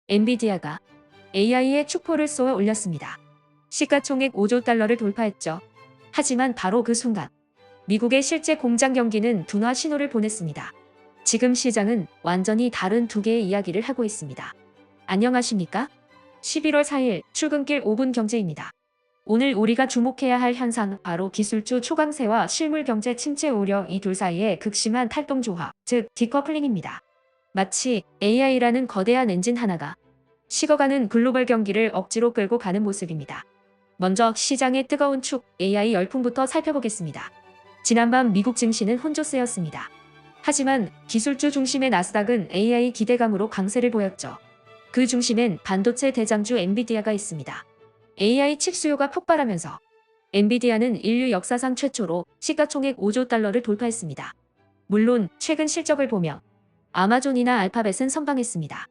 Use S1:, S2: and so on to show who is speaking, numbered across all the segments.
S1: 엔비디아가 AI의 축포를 쏘아 올렸습니다. 시가총액 5조 달러를 돌파했죠. 하지만 바로 그 순간 미국의 실제 공장 경기는 둔화 신호를 보냈습니다. 지금 시장은 완전히 다른 두 개의 이야기를 하고 있습니다. 안녕하십니까? 11월 4일 출근길 5분 경제입니다. 오늘 우리가 주목해야 할 현상 바로 기술주 초강세와 실물 경제 침체 우려 이 둘 사이의 극심한 탈동 조합, 즉 디커플링입니다. 마치 AI라는 거대한 엔진 하나가 식어가는 글로벌 경기를 억지로 끌고 가는 모습입니다. 먼저 시장의 뜨거운 축 AI 열풍부터 살펴보겠습니다. 지난밤 미국 증시는 혼조세였습니다. 하지만 기술주 중심의 나스닥은 AI 기대감으로 강세를 보였죠. 그 중심엔 반도체 대장주 엔비디아가 있습니다. AI 칩 수요가 폭발하면서 엔비디아는 인류 역사상 최초로 시가총액 5조 달러를 돌파했습니다. 물론 최근 실적을 보며 아마존이나 알파벳은 선방했습니다.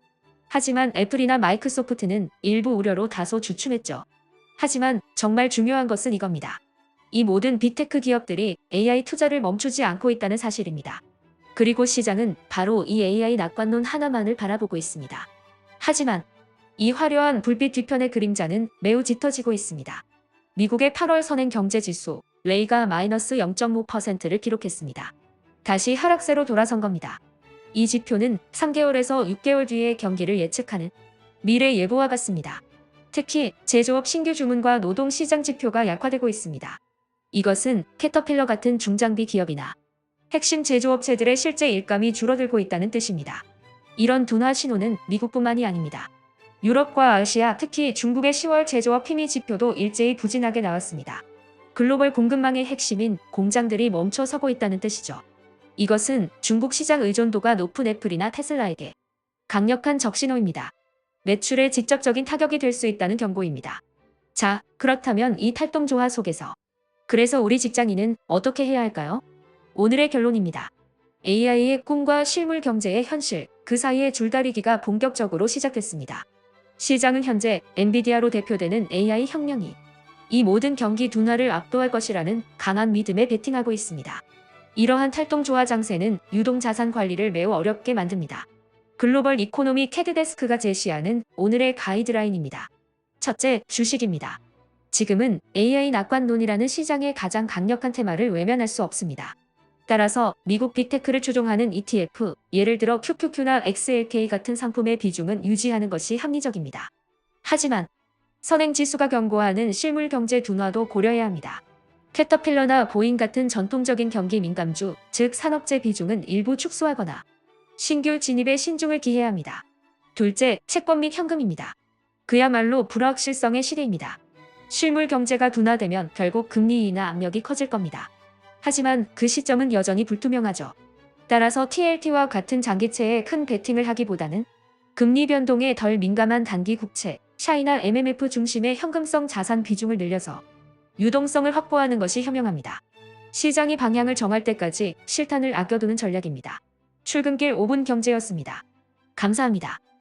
S1: 하지만 애플이나 마이크로소프트는 일부 우려로 다소 주춤했죠. 하지만 정말 중요한 것은 이겁니다. 이 모든 빅테크 기업들이 AI 투자를 멈추지 않고 있다는 사실입니다. 그리고 시장은 바로 이 AI 낙관론 하나만을 바라보고 있습니다. 하지만 이 화려한 불빛 뒤편의 그림자는 매우 짙어지고 있습니다. 미국의 8월 선행 경제지수 레이가 마이너스 0.5%를 기록했습니다. 다시 하락세로 돌아선 겁니다. 이 지표는 3개월에서 6개월 뒤의 경기를 예측하는 미래 예보와 같습니다. 특히 제조업 신규 주문과 노동시장 지표가 약화되고 있습니다. 이것은 캐터필러 같은 중장비 기업이나 핵심 제조업체들의 실제 일감이 줄어들고 있다는 뜻입니다. 이런 둔화 신호는 미국뿐만이 아닙니다. 유럽과 아시아, 특히 중국의 10월 제조업 PMI 지표도 일제히 부진하게 나왔습니다. 글로벌 공급망의 핵심인 공장들이 멈춰서고 있다는 뜻이죠. 이것은 중국 시장 의존도가 높은 애플이나 테슬라에게 강력한 적신호입니다. 매출에 직접적인 타격이 될 수 있다는 경고입니다. 자, 그렇다면 이 탈동 조화 속에서 그래서 우리 직장인은 어떻게 해야 할까요? 오늘의 결론입니다. AI의 꿈과 실물 경제의 현실, 그 사이의 줄다리기가 본격적으로 시작됐습니다. 시장은 현재 엔비디아로 대표되는 AI 혁명이 이 모든 경기 둔화를 압도할 것이라는 강한 믿음에 베팅하고 있습니다. 이러한 탈동 조화 장세는 유동 자산 관리를 매우 어렵게 만듭니다. 글로벌 이코노미 캐드데스크가 제시하는 오늘의 가이드라인입니다. 첫째, 주식입니다. 지금은 AI 낙관론이라는 시장의 가장 강력한 테마를 외면할 수 없습니다. 따라서 미국 빅테크를 추종하는 ETF, 예를 들어 QQQ나 XLK 같은 상품의 비중은 유지하는 것이 합리적입니다. 하지만 선행지수가 경고하는 실물 경제 둔화도 고려해야 합니다. 캐터필러나 보잉 같은 전통적인 경기 민감주, 즉 산업재 비중은 일부 축소하거나 신규 진입에 신중을 기해야 합니다. 둘째, 채권 및 현금입니다. 그야말로 불확실성의 시대입니다. 실물 경제가 둔화되면 결국 금리 인하 압력이 커질 겁니다. 하지만 그 시점은 여전히 불투명하죠. 따라서 TLT와 같은 장기채에 큰 베팅을 하기보다는 금리 변동에 덜 민감한 단기 국채, 샤이나 MMF 중심의 현금성 자산 비중을 늘려서 유동성을 확보하는 것이 현명합니다. 시장이 방향을 정할 때까지 실탄을 아껴두는 전략입니다. 출근길 5분 경제였습니다. 감사합니다.